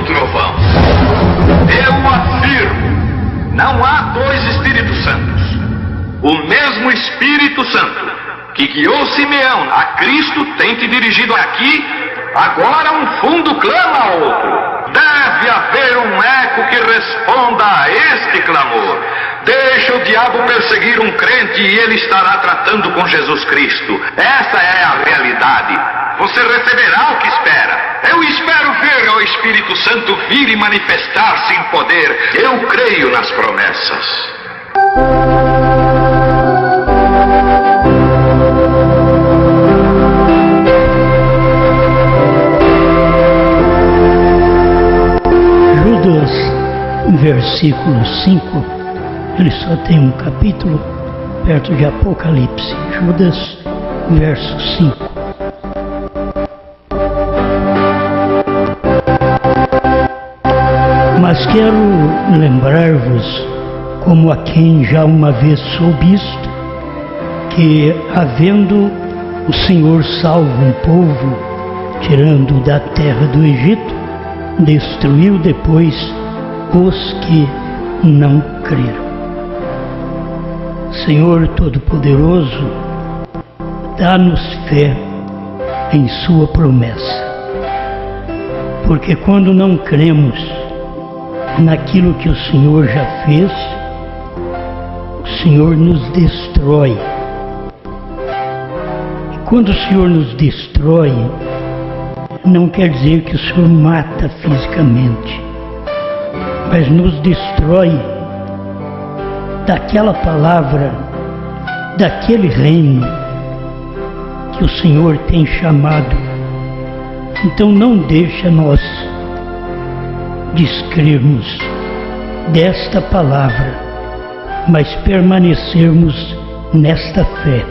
trovão. Eu afirmo, não há dois Espíritos Santos. O mesmo Espírito Santo que guiou Simeão a Cristo tem te dirigido aqui. Agora um fundo clama a outro. Deve haver um eco que responda a este clamor. Deixa o diabo perseguir um crente e ele estará tratando com Jesus Cristo. Essa é a realidade. Você receberá o que espera. Eu espero ver o Espírito Santo vir e manifestar-se em poder. Eu creio nas promessas. Judas, versículo 5, ele só tem um capítulo perto de Apocalipse. Judas, verso 5. Mas quero lembrar-vos, como a quem já uma vez soube isto, que havendo o Senhor salvo um povo, tirando da terra do Egito, destruiu depois os que não creram. Senhor Todo-Poderoso, dá-nos fé em Sua promessa, porque quando não cremos naquilo que o Senhor já fez, o Senhor nos destrói. E quando o Senhor nos destrói, não quer dizer que o Senhor mata fisicamente, mas nos destrói daquela palavra, daquele reino que o Senhor tem chamado. Então não deixa nós descrermos desta palavra, mas permanecermos nesta fé.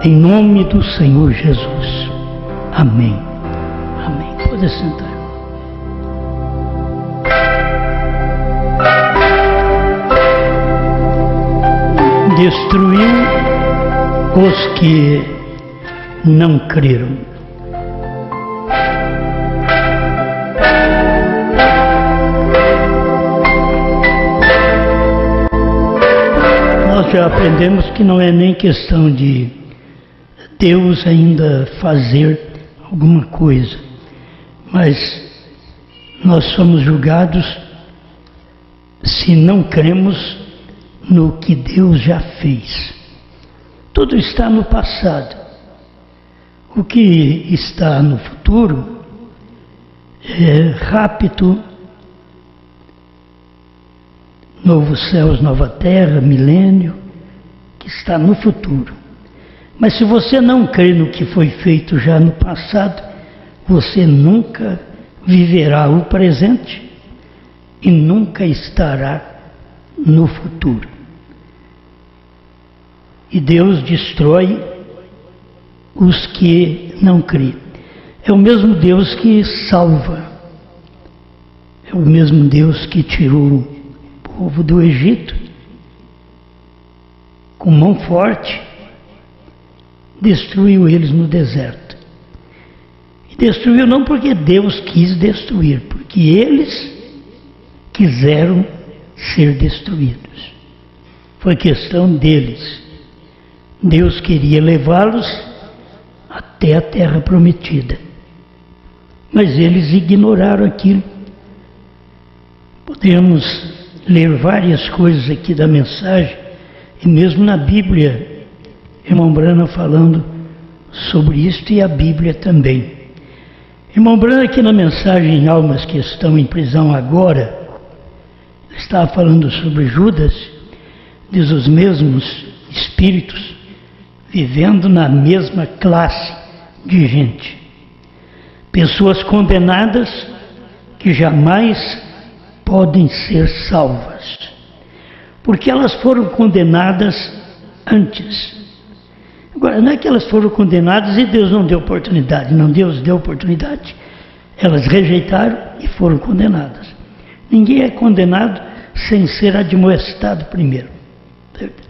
Em nome do Senhor Jesus. Amém. Amém. Pode sentar. Destruiu os que não creram. Nós já aprendemos que não é nem questão de Deus ainda fazer alguma coisa, mas nós somos julgados se não cremos no que Deus já fez. Tudo está no passado. O que está no futuro é rápido, novos céus, nova terra, milênio, que está no futuro. Mas se você não crê no que foi feito já no passado, você nunca viverá o presente e nunca estará no futuro. E Deus destrói os que não creem. É o mesmo Deus que salva. É o mesmo Deus que tirou o povo do Egito com mão forte, destruiu eles no deserto. E destruiu não porque Deus quis destruir, porque eles quiseram ser destruídos. Foi questão deles. Deus queria levá-los até a terra prometida, mas eles ignoraram aquilo. Podemos ler várias coisas aqui da mensagem, e mesmo na Bíblia, irmão Branham falando sobre isto, e a Bíblia também. Irmão Branham, aqui na mensagem Almas que estão em prisão agora, estava falando sobre Judas, diz os mesmos espíritos vivendo na mesma classe de gente. Pessoas condenadas que jamais podem ser salvas, porque elas foram condenadas antes. Agora, não é que elas foram condenadas e Deus não deu oportunidade. Não, Deus deu oportunidade. Elas rejeitaram e foram condenadas. Ninguém é condenado sem ser admoestado primeiro. Certo?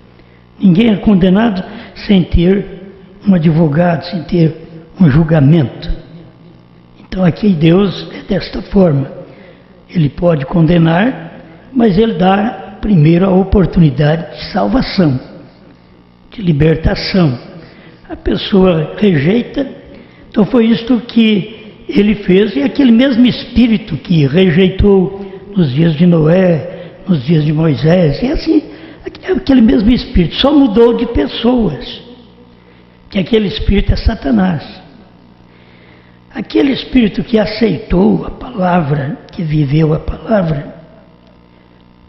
Ninguém é condenado sem ter um advogado, sem ter um julgamento. Então aqui Deus é desta forma. Ele pode condenar, mas ele dá primeiro a oportunidade de salvação, de libertação. A pessoa rejeita, então foi isto que ele fez, e aquele mesmo Espírito que rejeitou nos dias de Noé, nos dias de Moisés, e assim, aquele mesmo Espírito, só mudou de pessoas, que aquele Espírito é Satanás. Aquele Espírito que aceitou a palavra, que viveu a palavra,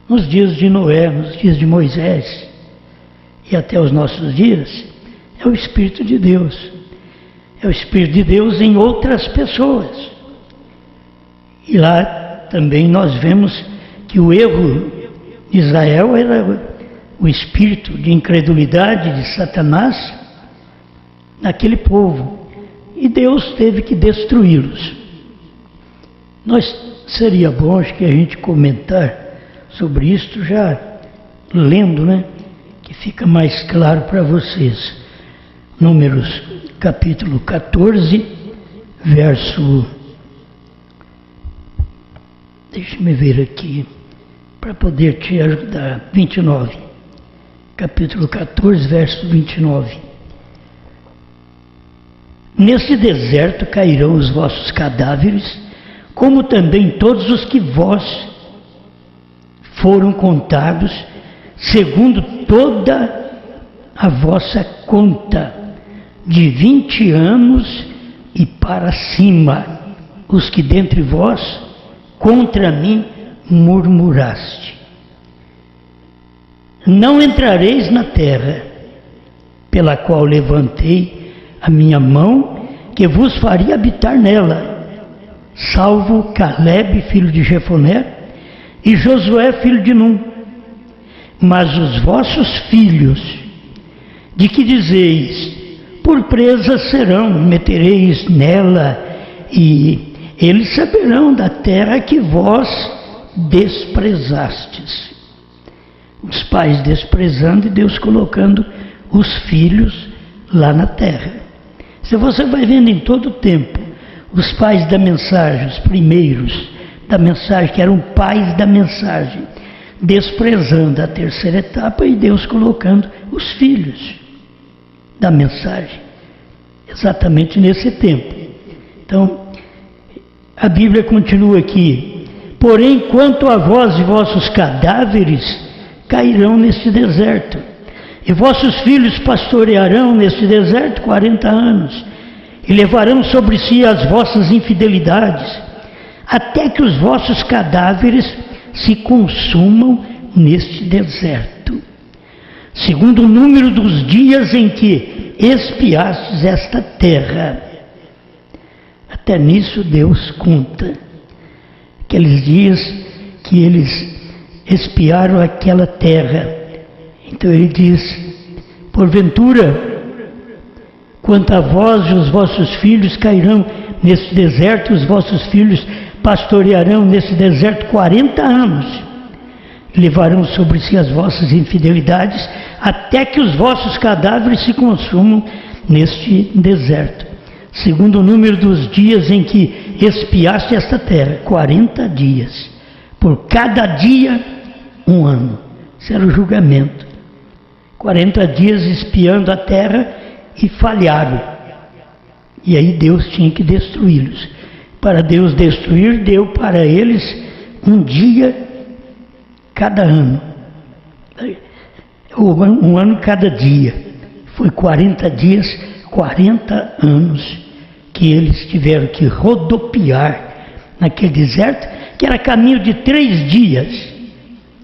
nos dias de Noé, nos dias de Moisés, e até os nossos dias, é o Espírito de Deus. É o Espírito de Deus em outras pessoas. E lá também nós vemos que o erro de Israel era o espírito de incredulidade de Satanás naquele povo. E Deus teve que destruí-los. Seria bom, acho que a gente comentar sobre isto já lendo, né? Que fica mais claro para vocês. Números capítulo 14, verso... Deixa-me ver aqui, para poder te ajudar. 29. Capítulo 14, verso 29. Nesse deserto cairão os vossos cadáveres, como também todos os que vós foram contados, segundo toda a vossa conta, de 20 anos e para cima, os que dentre vós contra mim murmuraste. Não entrareis na terra, pela qual levantei a minha mão, que vos faria habitar nela, salvo Caleb, filho de Jefoné, e Josué, filho de Num. Mas os vossos filhos, de que dizeis, por presa serão, metereis nela, e eles saberão da terra que vós desprezastes. Os pais desprezando e Deus colocando os filhos lá na terra. Se você vai vendo em todo o tempo, os pais da mensagem, os primeiros da mensagem, que eram pais da mensagem, desprezando a terceira etapa e Deus colocando os filhos da mensagem, exatamente nesse tempo. Então, a Bíblia continua aqui: porém, quanto a vós e vossos cadáveres cairão neste deserto, e vossos filhos pastorearão neste deserto 40 anos, e levarão sobre si as vossas infidelidades, até que os vossos cadáveres se consumam neste deserto, segundo o número dos dias em que expiastes esta terra. Até nisso Deus conta, aqueles dias que eles expiaram aquela terra. Então ele diz: porventura, quanto a vós e os vossos filhos cairão nesse deserto, os vossos filhos pastorearão nesse deserto 40 anos, e levarão sobre si as vossas infidelidades, até que os vossos cadáveres se consumam neste deserto, segundo o número dos dias em que expiaste esta terra, 40 dias, por cada dia 1 ano. Isso era o julgamento. 40 dias espiando a terra e falharam. E aí Deus tinha que destruí-los. Para Deus destruir, deu para eles um dia cada ano. Um ano cada dia. Foi 40 dias, 40 anos que eles tiveram que rodopiar naquele deserto, que era caminho de 3 dias.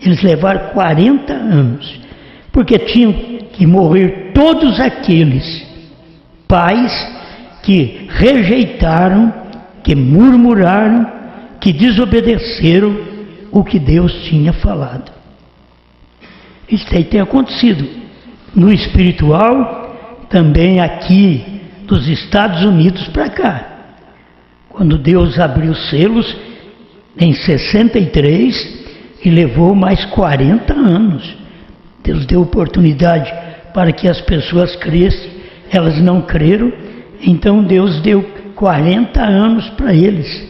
Eles levaram 40 anos, porque tinham que morrer todos aqueles pais que rejeitaram, que murmuraram, que desobedeceram o que Deus tinha falado. Isso aí tem acontecido no espiritual, também aqui dos Estados Unidos para cá. Quando Deus abriu os selos em 63 e levou mais 40 anos. Deus deu oportunidade para que as pessoas crescem, elas não creram, então Deus deu 40 anos para eles,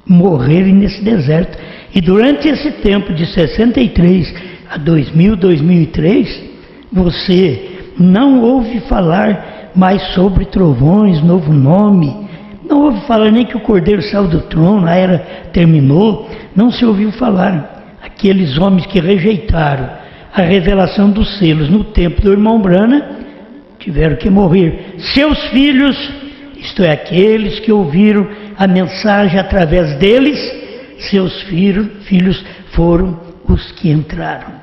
morrerem nesse deserto. E durante esse tempo de 63 a 2000, 2003, você não ouve falar mais sobre trovões, novo nome, não ouve falar nem que o Cordeiro saiu do trono, a era terminou, não se ouviu falar. Aqueles homens que rejeitaram a revelação dos selos no tempo do irmão Branham tiveram que morrer. Seus filhos, isto é, aqueles que ouviram a mensagem através deles, seus filhos foram os que entraram.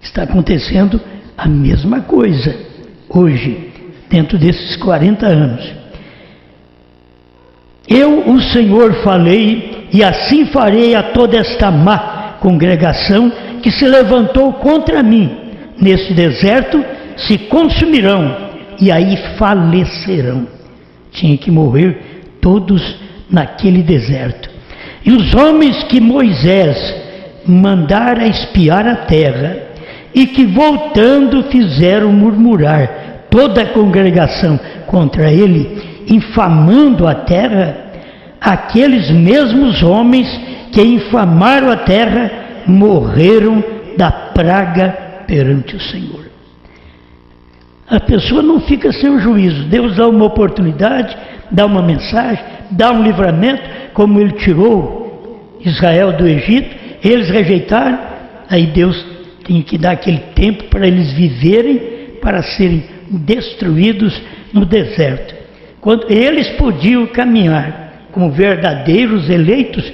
Está acontecendo a mesma coisa hoje, dentro desses 40 anos. Eu, o Senhor, falei, e assim farei a toda esta má congregação que se levantou contra mim. Nesse deserto se consumirão, e aí falecerão. Tinha que morrer todos naquele deserto. E os homens que Moisés mandara espiar a terra, e que voltando fizeram murmurar toda a congregação contra ele, infamando a terra, aqueles mesmos homens que infamaram a terra morreram da praga perante o Senhor. A pessoa não fica sem o juízo. Deus dá uma oportunidade, dá uma mensagem, dá um livramento, como ele tirou Israel do Egito, eles rejeitaram, aí Deus tem que dar aquele tempo para eles viverem, para serem destruídos no deserto. Quando eles podiam caminhar como verdadeiros eleitos,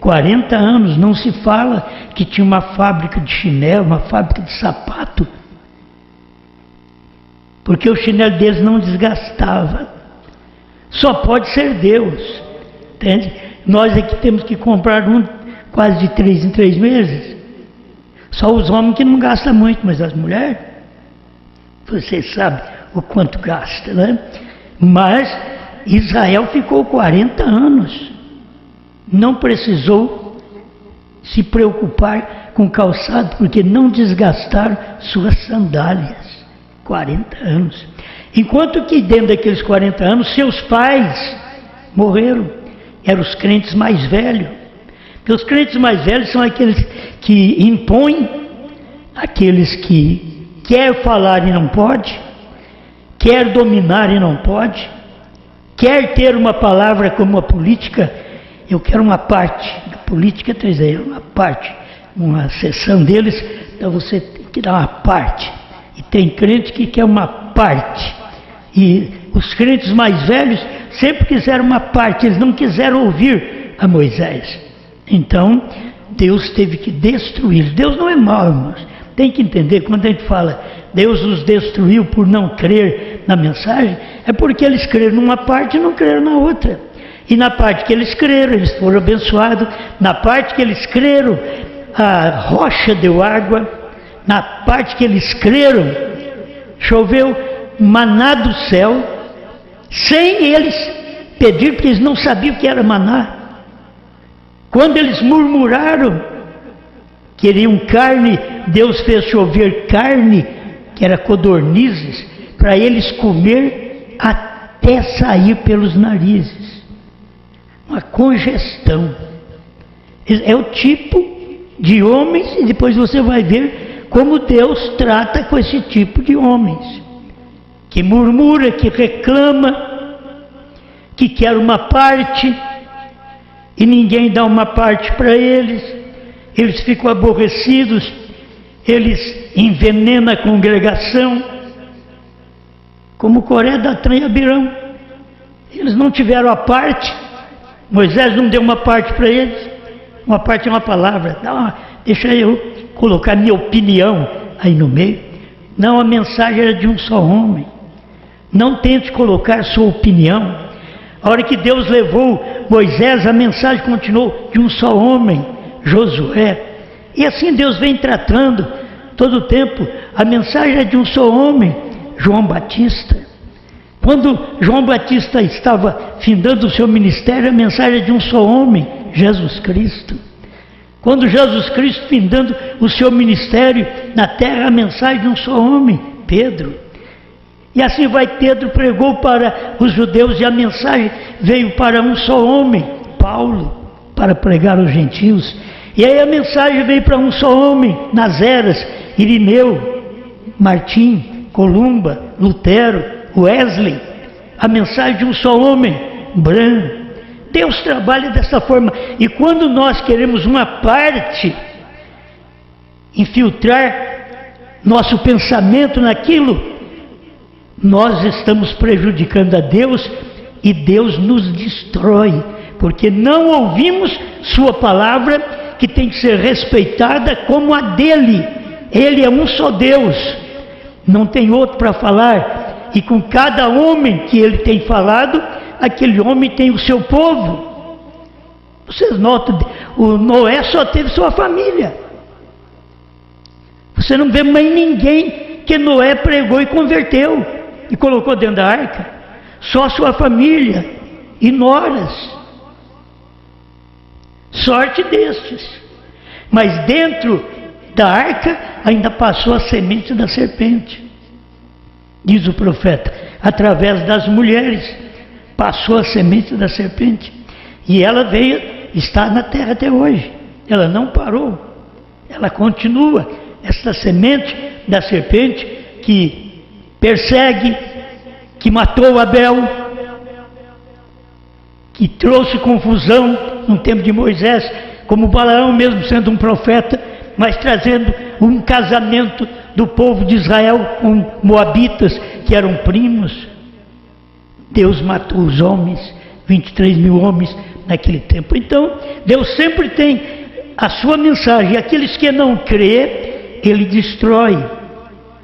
40 anos, não se fala que tinha uma fábrica de chinelo, uma fábrica de sapato, porque o chinelo deles não desgastava. Só pode ser Deus, entende? Nós aqui temos que comprar um quase de 3 em 3 meses. Só os homens que não gastam muito, mas as mulheres, vocês sabem o quanto gasta, né? Mas Israel ficou 40 anos, não precisou se preocupar com calçado, porque não desgastaram suas sandálias. 40 anos. Enquanto que dentro daqueles 40 anos, seus pais morreram, eram os crentes mais velhos. Porque os crentes mais velhos são aqueles que impõem, aqueles que quer falar e não pode, quer dominar e não pode, quer ter uma palavra como a política. Eu quero uma parte da política, uma parte, uma seção deles, então você tem que dar uma parte. E tem crente que quer uma parte. E os crentes mais velhos sempre quiseram uma parte, eles não quiseram ouvir a Moisés. Então, Deus teve que destruir. Deus não é mau, irmãos. Tem que entender, quando a gente fala Deus os destruiu por não crer na mensagem, é porque eles creram numa parte e não creram na outra. E na parte que eles creram, eles foram abençoados. Na parte que eles creram, a rocha deu água. Na parte que eles creram, choveu maná do céu, sem eles pedir, porque eles não sabiam o que era maná. Quando eles murmuraram, queriam carne, Deus fez chover carne, que era codornizes, para eles comer até sair pelos narizes. Uma congestão. É o tipo de homens, e depois você vai ver como Deus trata com esse tipo de homens, que murmura, que reclama, que quer uma parte, e ninguém dá uma parte para eles, eles ficam aborrecidos, eles envenenam a congregação, como Coré, Datã e Abirão. Eles não tiveram a parte, Moisés não deu uma parte para eles, uma parte é uma palavra, deixa eu colocar minha opinião aí no meio. Não, a mensagem era de um só homem. Não tente colocar sua opinião. A hora que Deus levou Moisés, a mensagem continuou de um só homem, Josué. E assim Deus vem tratando todo o tempo. A mensagem é de um só homem, João Batista. Quando João Batista estava findando o seu ministério, a mensagem é de um só homem, Jesus Cristo. Quando Jesus Cristo findando o seu ministério na terra, a mensagem de um só homem, Pedro. E assim vai, Pedro pregou para os judeus e a mensagem veio para um só homem, Paulo. para pregar aos gentios. E aí a mensagem veio para um só homem, nas eras: Irineu, Martim, Columba, Lutero, Wesley. A mensagem de um só homem, Bran. Deus trabalha dessa forma. E quando nós queremos uma parte infiltrar nosso pensamento naquilo, nós estamos prejudicando a Deus e Deus nos destrói, porque não ouvimos sua palavra, que tem que ser respeitada como a dele. Ele é um só Deus, não tem outro para falar, e com cada homem que ele tem falado, aquele homem tem o seu povo. Vocês notam, o Noé só teve sua família. Você não vê mais ninguém que Noé pregou e converteu e colocou dentro da arca. Só sua família e noras. Sorte destes. Mas dentro da arca ainda passou a semente da serpente. Diz o profeta, através das mulheres passou a semente da serpente. E ela veio, está na terra até hoje. Ela não parou. Ela continua. Esta semente da serpente que persegue, que matou Abel, que trouxe confusão no tempo de Moisés, como Balaão mesmo sendo um profeta, mas trazendo um casamento do povo de Israel com moabitas, que eram primos. Deus matou os homens, 23 mil homens naquele tempo. Então, Deus sempre tem a sua mensagem. Aqueles que não crêem, ele destrói.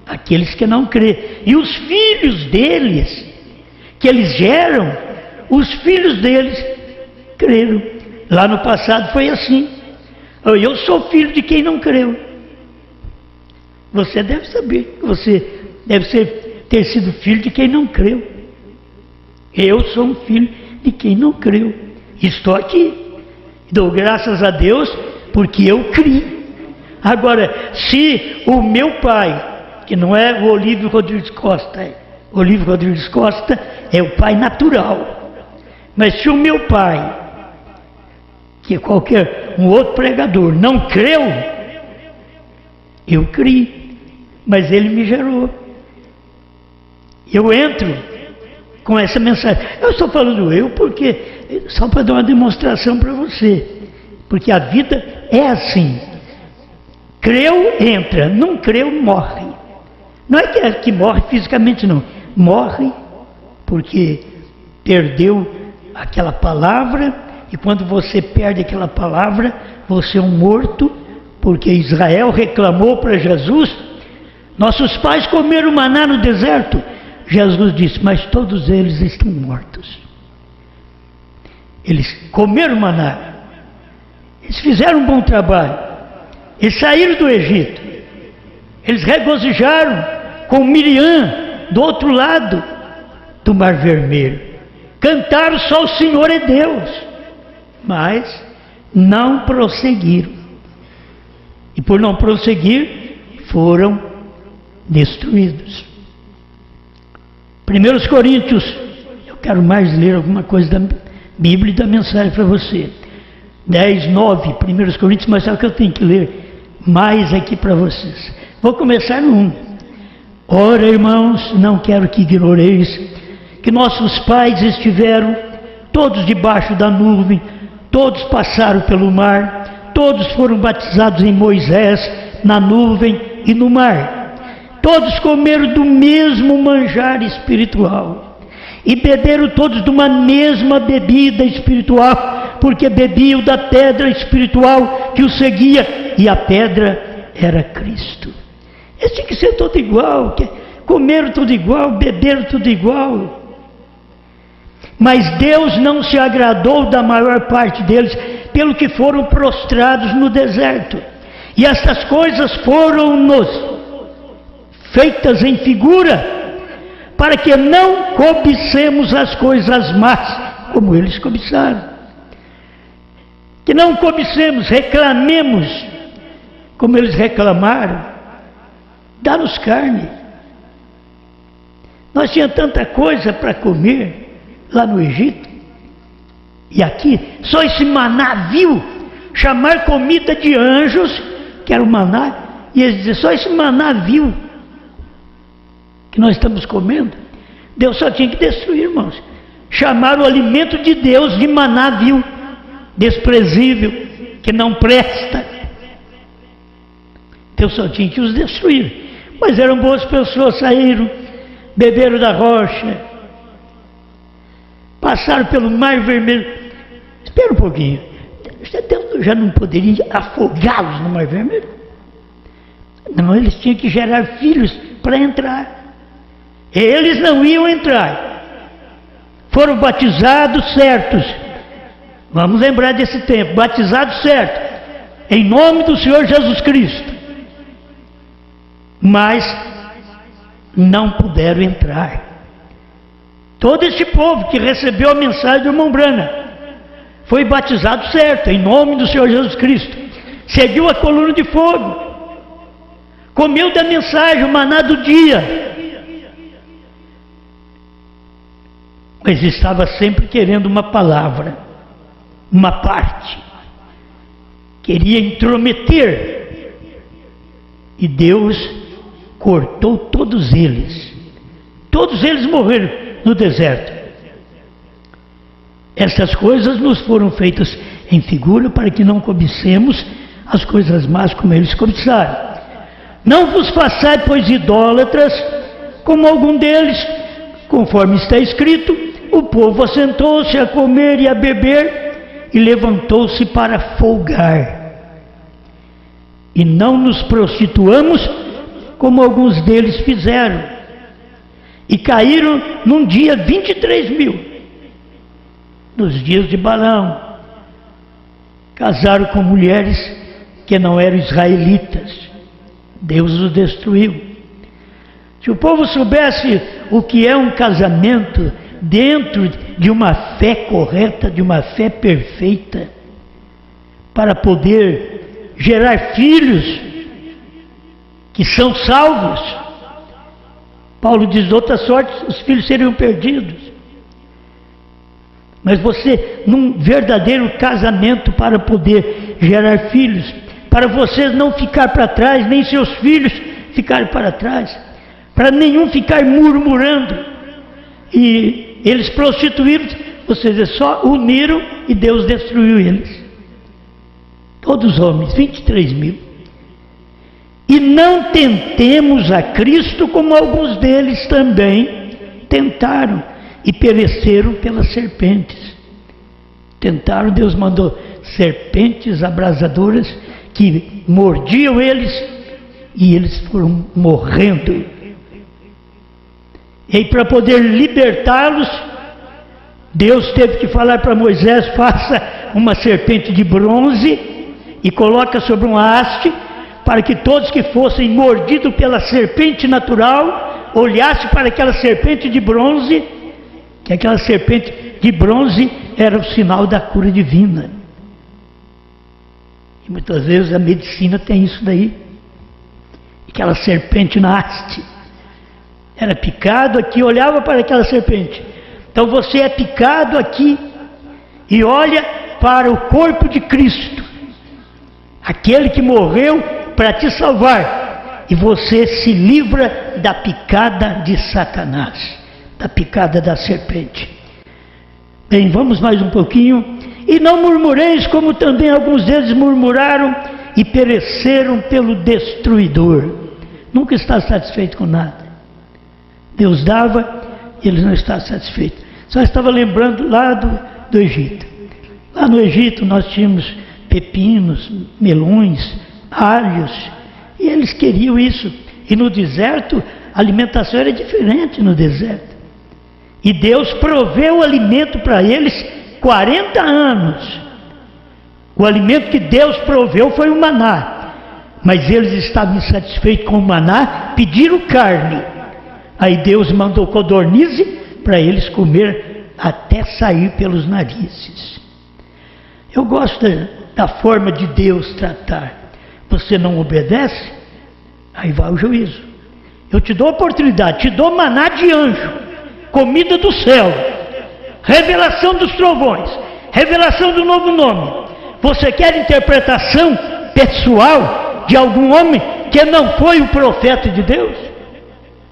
Aqueles que não crêem. E os filhos deles, que eles geram, os filhos deles creram. Lá no passado foi assim. Eu sou filho de quem não creu. Você deve saber que você deve ter sido filho de quem não creu. Eu sou um filho de quem não creu. Estou aqui. Dou graças a Deus porque eu criei. Agora, se o meu pai, que não é o Olívio Rodrigues Costa, o Olívio Rodrigues Costa é o pai natural. Mas se o meu pai, que qualquer um outro pregador, não creu, eu criei, mas ele me gerou. Eu entro com essa mensagem. Eu estou falando porque, só para dar uma demonstração para você, porque a vida é assim. Creu, entra, não creu, morre. Não é que morre fisicamente, não. Morre porque perdeu aquela palavra, e quando você perde aquela palavra, você é um morto, porque Israel reclamou para Jesus: nossos pais comeram maná no deserto. Jesus disse: mas todos eles estão mortos. Eles comeram maná, eles fizeram um bom trabalho. Eles saíram do Egito, eles regozijaram com Miriam do outro lado do Mar Vermelho, cantaram só o Senhor é Deus, mas não prosseguiram, e por não prosseguir foram destruídos. 1 Coríntios, eu quero mais ler alguma coisa da Bíblia e da mensagem para você. 10, 9, 1 Coríntios, mas sabe o que eu tenho que ler mais aqui para vocês. Vou começar no 1. Ora, irmãos, não quero que ignoreis que nossos pais estiveram todos debaixo da nuvem, todos passaram pelo mar, todos foram batizados em Moisés, na nuvem e no mar. Todos comeram do mesmo manjar espiritual e beberam todos de uma mesma bebida espiritual, porque bebiam da pedra espiritual que os seguia, e a pedra era Cristo. Esse tinha que ser todo igual, comeram tudo igual, beberam tudo igual. Mas Deus não se agradou da maior parte deles, pelo que foram prostrados no deserto. E estas coisas foram-nos feitas em figura, para que não cobicemos as coisas más, como eles cobiçaram. Que não cobicemos, reclamemos, como eles reclamaram. Dá-nos carne. Nós tínhamos tanta coisa para comer lá no Egito, E aqui, só esse maná vil, chamar comida de anjos, que era o maná, e eles dizem, só esse maná vil que nós estamos comendo, Deus só tinha que destruir, irmãos. Chamar o alimento de Deus de maná vil, desprezível, que não presta. Deus só tinha que os destruir. Mas eram boas pessoas, saíram, beberam da rocha, passaram pelo Mar Vermelho. Espera um pouquinho, Deus já não poderia afogá-los no Mar Vermelho? Não, eles tinham que gerar filhos para entrar. Eles não iam entrar. Foram batizados certos. Vamos lembrar desse tempo, batizados certos, em nome do Senhor Jesus Cristo. Mas não puderam entrar. Todo esse povo que recebeu a mensagem do irmão Branham foi batizado certo, em nome do Senhor Jesus Cristo. Seguiu a coluna de fogo, comeu da mensagem, o maná do dia. Mas estava sempre querendo uma palavra, uma parte. Queria intrometer. E Deus cortou todos eles. Todos eles morreram no deserto. Estas coisas nos foram feitas em figura para que não cobicemos as coisas más como eles cobiçaram. Não vos façais, pois, idólatras, como algum deles, conforme está escrito, o povo assentou-se a comer e a beber e levantou-se para folgar. E não nos prostituamos, como alguns deles fizeram, e caíram num dia 23.000, nos dias de Balaão. Casaram com mulheres que não eram israelitas. Deus os destruiu. Se o povo soubesse o que é um casamento dentro de uma fé correta, de uma fé perfeita, para poder gerar filhos que são salvos. Paulo diz, de outra sorte, os filhos seriam perdidos. Mas você, num verdadeiro casamento para poder gerar filhos, para vocês não ficar para trás, nem seus filhos ficarem para trás, para nenhum ficar murmurando. E eles prostituíram, vocês só uniram e Deus destruiu eles. Todos os homens, 23.000. E não tentemos a Cristo como alguns deles também tentaram e pereceram pelas serpentes. Tentaram, Deus mandou serpentes abrasadoras que mordiam eles e eles foram morrendo. E para poder libertá-los, Deus teve que falar para Moisés, faça uma serpente de bronze e coloca sobre uma haste, para que todos que fossem mordidos pela serpente natural, olhassem para aquela serpente de bronze, que aquela serpente de bronze era o sinal da cura divina. E muitas vezes a medicina tem isso daí. Aquela serpente na haste. Era picado aqui, olhava para aquela serpente. Então você é picado aqui e olha para o corpo de Cristo, aquele que morreu para te salvar, e você se livra da picada de Satanás, da picada da serpente. Bem, vamos mais um pouquinho. E não murmureis como também alguns deles murmuraram e pereceram pelo destruidor. Nunca está satisfeito com nada. Deus dava e ele não está satisfeito. Só estava lembrando lá do Egito. Lá no Egito nós tínhamos pepinos, melões, alhos, e eles queriam isso. E no deserto a alimentação era diferente no deserto. E Deus proveu o alimento para eles 40 anos. O alimento que Deus proveu foi o maná. Mas eles estavam insatisfeitos com o maná, pediram carne. Aí Deus mandou codornize para eles comer até sair pelos narizes. Eu gosto da forma de Deus tratar. Você não obedece, aí vai o juízo. Eu te dou oportunidade, te dou maná de anjo, comida do céu, revelação dos trovões, Revelação do novo nome. Você quer interpretação pessoal de algum homem que não foi o profeta de Deus?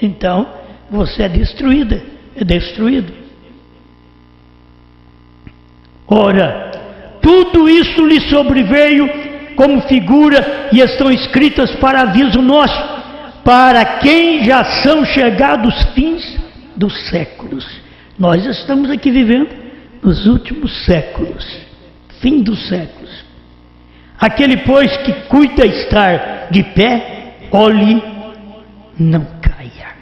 Então, você é destruída, é destruído. Ora, tudo isso lhe sobreveio como figura e estão escritas para aviso nosso, para quem já são chegados os fins dos séculos. Nós estamos aqui vivendo nos últimos séculos, fim dos séculos. Aquele, pois, que cuida estar de pé, olhe, não caia.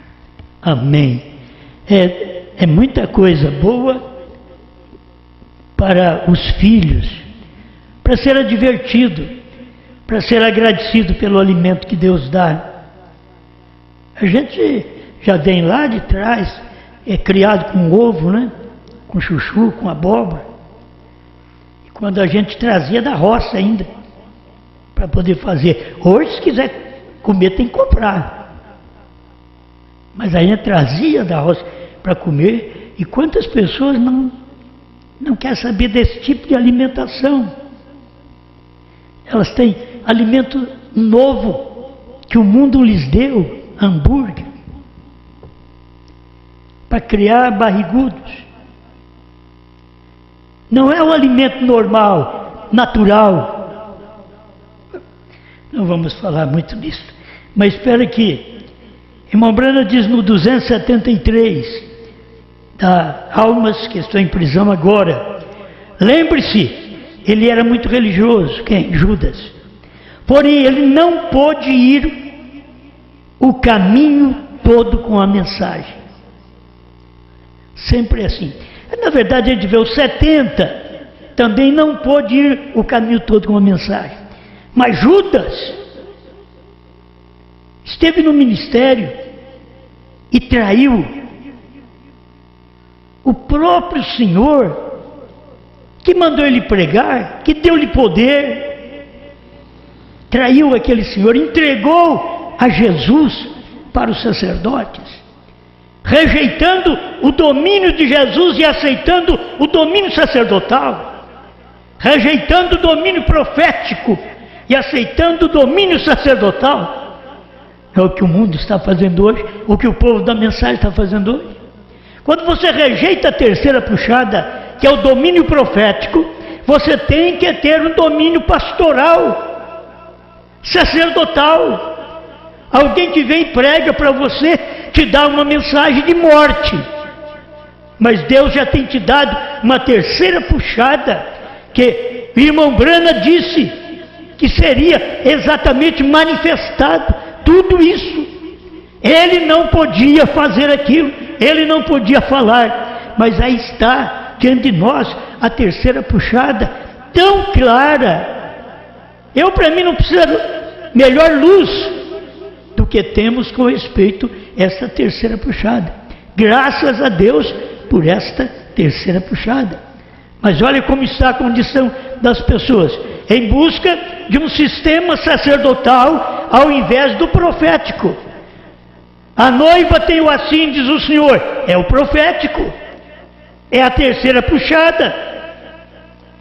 Amém. É muita coisa boa para os filhos, para ser advertido, para ser agradecido pelo alimento que Deus dá. A gente já vem lá de trás, é criado com ovo, né? Com chuchu, com abóbora. E quando a gente trazia da roça ainda, para poder fazer. Hoje, se quiser comer, tem que comprar. Mas a gente trazia da roça para comer. E quantas pessoas não querem saber desse tipo de alimentação? Elas têm alimento novo que o mundo lhes deu, hambúrguer, para criar barrigudos. Não é um alimento normal, natural. Não vamos falar muito disso. Mas espera aqui. Irmão Brana diz no 273, da almas que estão em prisão agora. Lembre-se, ele era muito religioso. Quem? Judas. Porém, ele não pôde ir o caminho todo com a mensagem. Sempre assim. Na verdade, a gente vê os 70, também não pôde ir o caminho todo com a mensagem. Mas Judas esteve no ministério e traiu o próprio Senhor, que mandou ele pregar, que deu-lhe poder. Traiu aquele Senhor, entregou a Jesus para os sacerdotes, rejeitando o domínio de Jesus e aceitando o domínio sacerdotal, rejeitando o domínio profético e aceitando o domínio sacerdotal. É o que o mundo está fazendo hoje, o que o povo da mensagem está fazendo hoje. Quando você rejeita a terceira puxada, que é o domínio profético, você tem que ter um domínio pastoral, sacerdotal. Alguém que vem e prega para você, te dá uma mensagem de morte. Mas Deus já tem te dado uma terceira puxada, que o irmão Brana disse que seria exatamente manifestado tudo isso. Ele não podia fazer aquilo, ele não podia falar, mas aí está diante de nós a terceira puxada tão clara. Para mim não precisa melhor luz do que temos com respeito a essa terceira puxada. Graças a Deus por esta terceira puxada. Mas olha como está a condição das pessoas, em busca de um sistema sacerdotal ao invés do profético. A noiva tem o assim, diz o Senhor, é o profético, é a terceira puxada,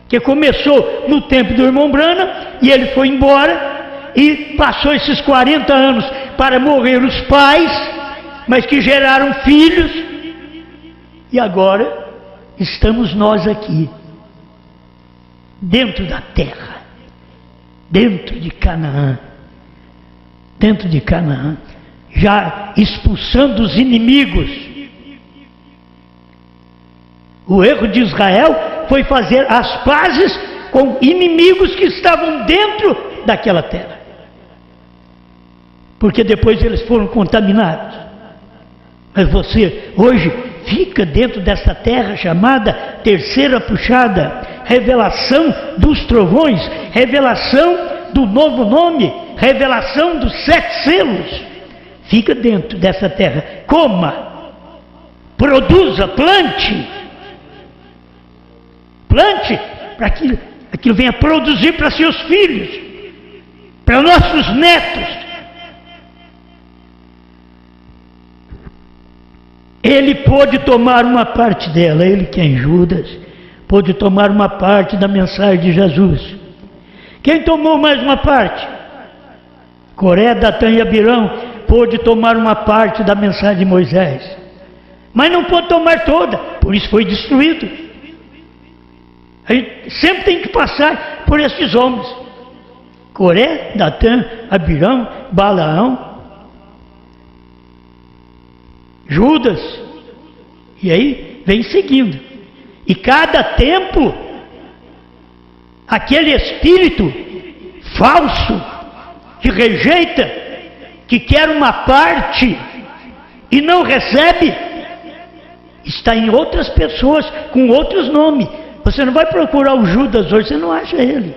que começou no tempo do irmão Brana, e ele foi embora, e passou esses 40 anos para morrer os pais, mas que geraram filhos, e agora estamos nós aqui, dentro da terra, dentro de Canaã, já expulsando os inimigos. O erro de Israel foi fazer as pazes com inimigos que estavam dentro daquela terra, porque depois eles foram contaminados. Mas você hoje fica dentro dessa terra chamada terceira puxada, revelação dos trovões, revelação do novo nome, revelação dos 7 selos. Fica dentro dessa terra, coma, produza, plante para que aquilo venha produzir para seus filhos, para nossos netos. Ele pôde tomar uma parte dela, ele que é em Judas, pôde tomar uma parte da mensagem de Jesus. Quem tomou mais uma parte? Coré, Datã e Abirão pôde tomar uma parte da mensagem de Moisés. Mas não pôde tomar toda, por isso foi destruído. A gente sempre tem que passar por esses homens. Coré, Datã, Abirão, Balaão, Judas, e aí vem seguindo. E cada tempo, aquele espírito falso, que rejeita, que quer uma parte e não recebe, está em outras pessoas, com outros nomes. Você não vai procurar o Judas hoje, você não acha ele.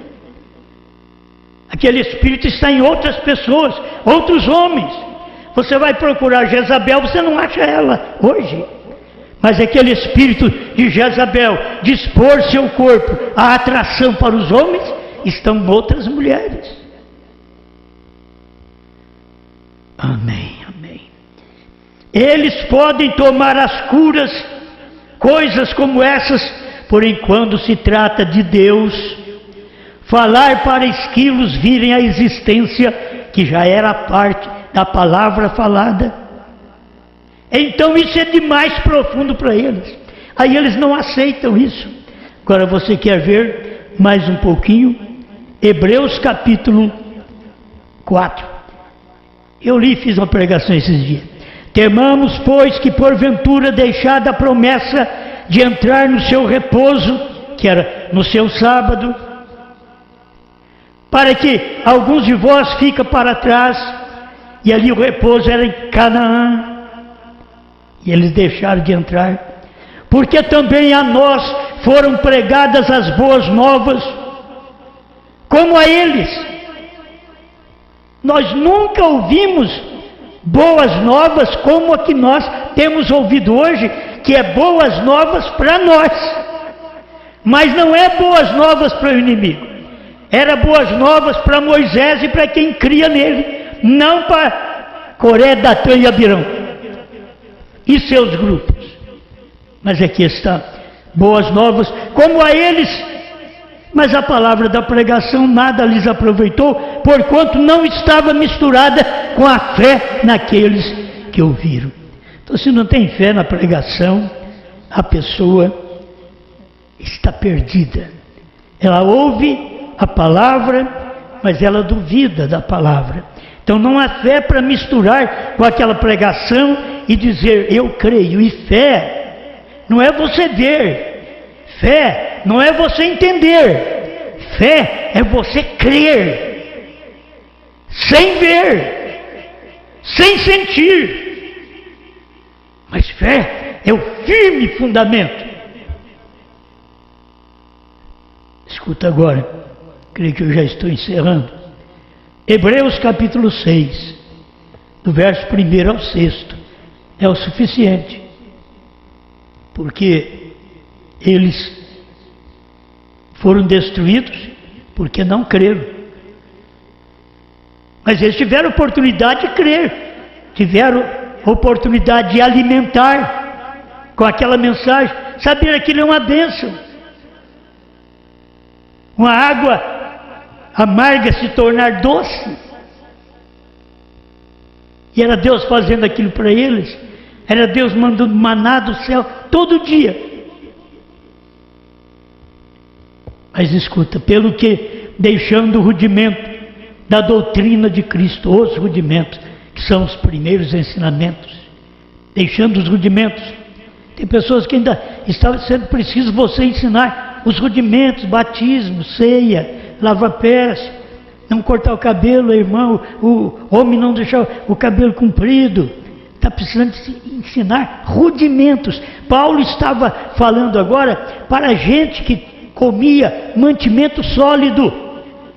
Aquele espírito está em outras pessoas, outros homens. Você vai procurar Jezabel, você não acha ela hoje. Mas aquele espírito de Jezabel, de expor seu corpo à atração para os homens, estão em outras mulheres. Amém, amém. Eles podem tomar as curas, coisas como essas, porém quando se trata de Deus, falar para esquilos virem à existência, que já era parte da palavra falada, então isso é demais profundo para eles. Aí eles não aceitam isso. Agora você quer ver mais um pouquinho? Hebreus capítulo 4. Eu li e fiz uma pregação esses dias. Temamos, pois, que porventura deixada a promessa de entrar no seu repouso, que era no seu sábado, para que alguns de vós fiquem para trás, e ali o repouso era em Canaã, e eles deixaram de entrar, porque também a nós foram pregadas as boas novas, como a eles. Nós nunca ouvimos boas novas como a que nós temos ouvido hoje, que é boas novas para nós, mas não é boas novas para o inimigo. Era boas novas para Moisés e para quem cria nele, não para Coré, Datã e Abirão e seus grupos. Mas aqui está, boas novas como a eles, mas a palavra da pregação nada lhes aproveitou, porquanto não estava misturada com a fé naqueles que ouviram. Então, se não tem fé na pregação, a pessoa está perdida. Ela ouve a palavra, mas ela duvida da palavra. Então não há fé para misturar com aquela pregação e dizer, eu creio. E fé não é você ver, fé não é você entender, fé é você crer, sem ver, sem sentir. Mas fé é o firme fundamento. Escuta agora, creio que eu já estou encerrando. Hebreus capítulo 6, do verso 1 ao 6, é o suficiente, porque eles foram destruídos porque não creram. Mas eles tiveram oportunidade de crer, tiveram oportunidade de alimentar com aquela mensagem, saber que aquilo é uma bênção. Uma água amarga se tornar doce. E era Deus fazendo aquilo para eles. Era Deus mandando maná do céu todo dia. Mas escuta, pelo que deixando o rudimento da doutrina de Cristo, os rudimentos, que são os primeiros ensinamentos, deixando os rudimentos, tem pessoas que ainda está sendo preciso você ensinar os rudimentos, batismo, ceia, lava-pés, não cortar o cabelo, irmão, o homem não deixar o cabelo comprido. Está precisando de ensinar rudimentos. Paulo estava falando agora para a gente que comia mantimento sólido.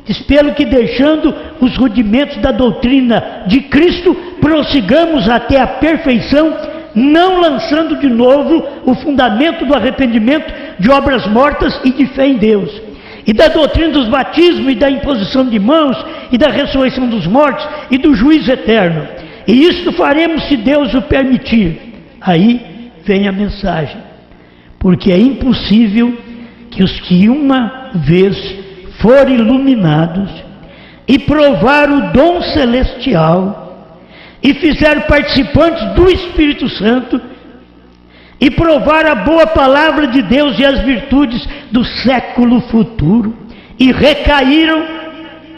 Diz, pelo que deixando os rudimentos da doutrina de Cristo, prossigamos até a perfeição, não lançando de novo o fundamento do arrependimento, de obras mortas e de fé em Deus. E da doutrina dos batismos, e da imposição de mãos, e da ressurreição dos mortos, e do juízo eterno. E isto faremos se Deus o permitir. Aí vem a mensagem. Porque é impossível que os que uma vez forem iluminados e provar o dom celestial e fizeram participantes do Espírito Santo e provar a boa palavra de Deus e as virtudes do século futuro e recaíram,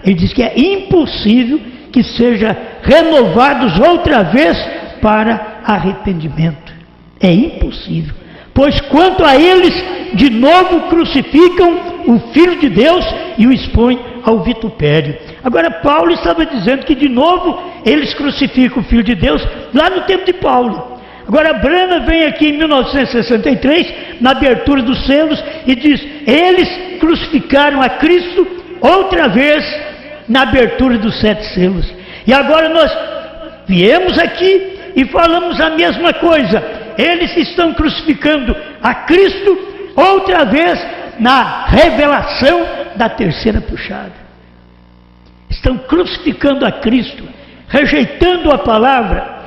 ele diz que é impossível que sejam renovados outra vez para arrependimento. É impossível. Pois quanto a eles, de novo crucificam o Filho de Deus e o expõem ao vitupério. Agora Paulo estava dizendo que de novo eles crucificam o Filho de Deus lá no tempo de Paulo. Agora Branham vem aqui em 1963, na abertura dos selos, e diz: eles crucificaram a Cristo outra vez na abertura dos 7 selos. E agora nós viemos aqui e falamos a mesma coisa. Eles estão crucificando a Cristo outra vez na revelação da terceira puxada. Estão crucificando a Cristo, rejeitando a palavra,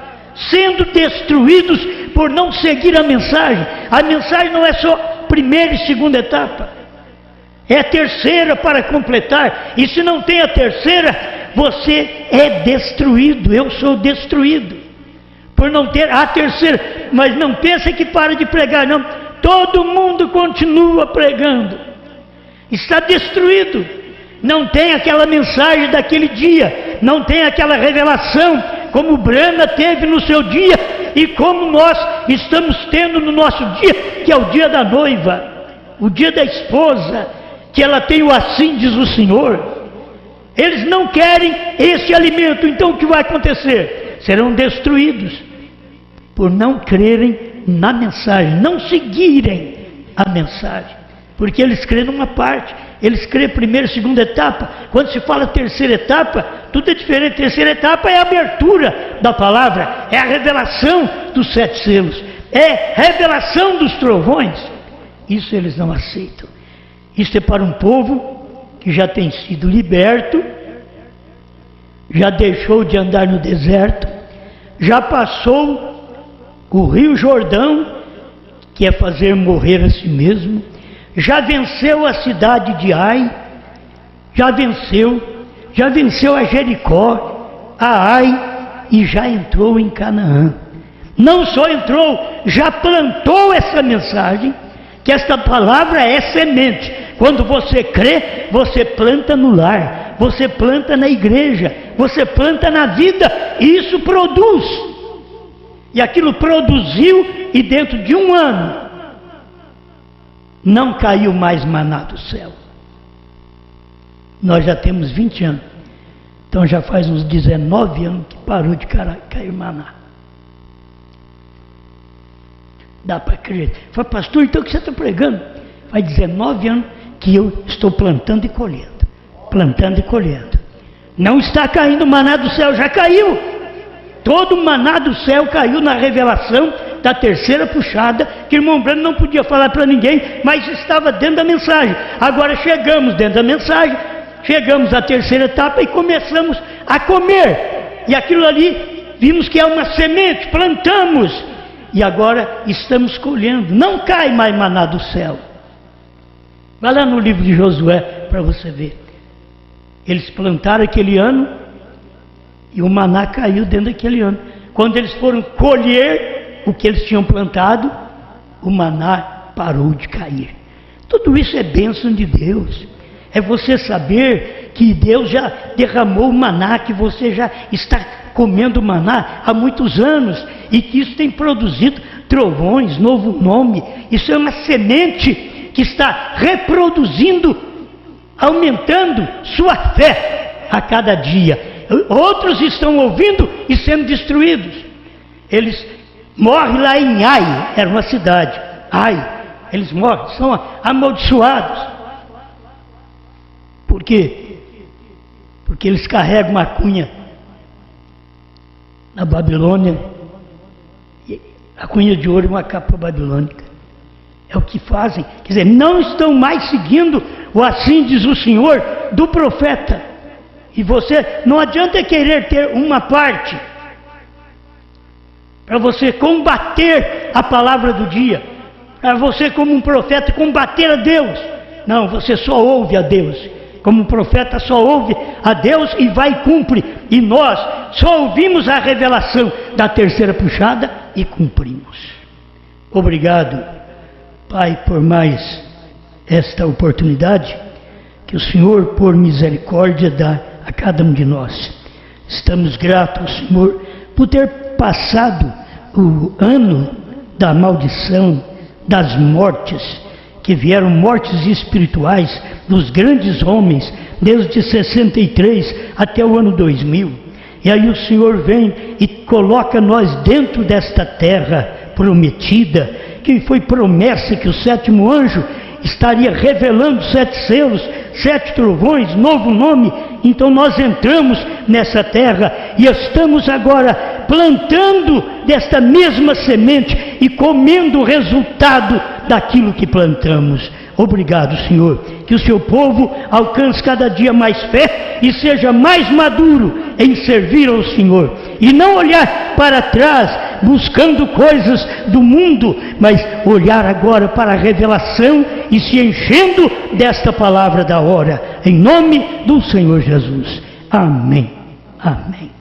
sendo destruídos por não seguir a mensagem. A mensagem não é só primeira e segunda etapa, é a terceira para completar. E se não tem a terceira, você é destruído. Eu sou destruído por não ter a terceira. Mas não pensa que para de pregar, não. Todo mundo continua pregando. Está destruído. Não tem aquela mensagem daquele dia, não tem aquela revelação como Branham teve no seu dia e como nós estamos tendo no nosso dia, que é o dia da noiva, o dia da esposa, que ela tem o assim diz o Senhor. Eles não querem esse alimento, então o que vai acontecer? Serão destruídos por não crerem na mensagem, não seguirem a mensagem, porque eles creem numa parte. Eles creem primeira e segunda etapa. Quando se fala terceira etapa, tudo é diferente. Terceira etapa é a abertura da palavra, é a revelação dos 7 selos, é a revelação dos trovões. Isso eles não aceitam. Isso é para um povo que já tem sido liberto, já deixou de andar no deserto, já passou o Rio Jordão, que é fazer morrer a si mesmo, já venceu a cidade de Ai, já venceu a Jericó, a Ai, e já entrou em Canaã. Não só entrou, já plantou essa mensagem, que esta palavra é semente. Quando você crê, você planta no lar, você planta na igreja, você planta na vida, e isso produz. E aquilo produziu, e dentro de um ano, não caiu mais maná do céu. Nós já temos 20 anos. Então já faz uns 19 anos que parou de cair maná. Dá para crer. Fala, pastor, então o que você está pregando? Faz 19 anos que eu estou plantando e colhendo. Plantando e colhendo. Não está caindo maná do céu, já caiu. Todo o maná do céu caiu na revelação da terceira puxada, que o irmão Branham não podia falar para ninguém, mas estava dentro da mensagem. Agora chegamos dentro da mensagem, chegamos à terceira etapa e começamos a comer. E aquilo ali, vimos que é uma semente, plantamos. E agora estamos colhendo. Não cai mais maná do céu. Vai lá no livro de Josué para você ver. Eles plantaram aquele ano e o maná caiu dentro daquele ano. Quando eles foram colher o que eles tinham plantado, o maná parou de cair. Tudo isso é bênção de Deus. É você saber que Deus já derramou o maná, que você já está comendo maná há muitos anos, e que isso tem produzido trovões, novo nome. Isso é uma semente que está reproduzindo, aumentando sua fé a cada dia. Outros estão ouvindo e sendo destruídos. Eles morrem lá em Ai, era uma cidade. Ai, eles morrem, são amaldiçoados. Por quê? Porque eles carregam uma cunha na Babilônia, a cunha de ouro e uma capa babilônica. É o que fazem. Quer dizer, não estão mais seguindo o assim diz o Senhor do profeta. E você, não adianta querer ter uma parte para você combater a palavra do dia, para você como um profeta combater a Deus. Não, você só ouve a Deus. Como profeta só ouve a Deus e vai e cumpre. E nós só ouvimos a revelação da terceira puxada e cumprimos. Obrigado, Pai, por mais esta oportunidade que o Senhor, por misericórdia, dá a cada um de nós. Estamos gratos ao Senhor por ter passado o ano da maldição, das mortes, que vieram mortes espirituais dos grandes homens, desde 63 até o ano 2000. E aí o Senhor vem e coloca nós dentro desta terra prometida, que foi promessa que o sétimo anjo estaria revelando 7 selos, 7 trovões, novo nome. Então nós entramos nessa terra e estamos agora plantando desta mesma semente e comendo o resultado daquilo que plantamos. Obrigado, Senhor, que o seu povo alcance cada dia mais fé e seja mais maduro em servir ao Senhor, e não olhar para trás buscando coisas do mundo, mas olhar agora para a revelação e se enchendo desta palavra da hora, em nome do Senhor Jesus. Amém. Amém.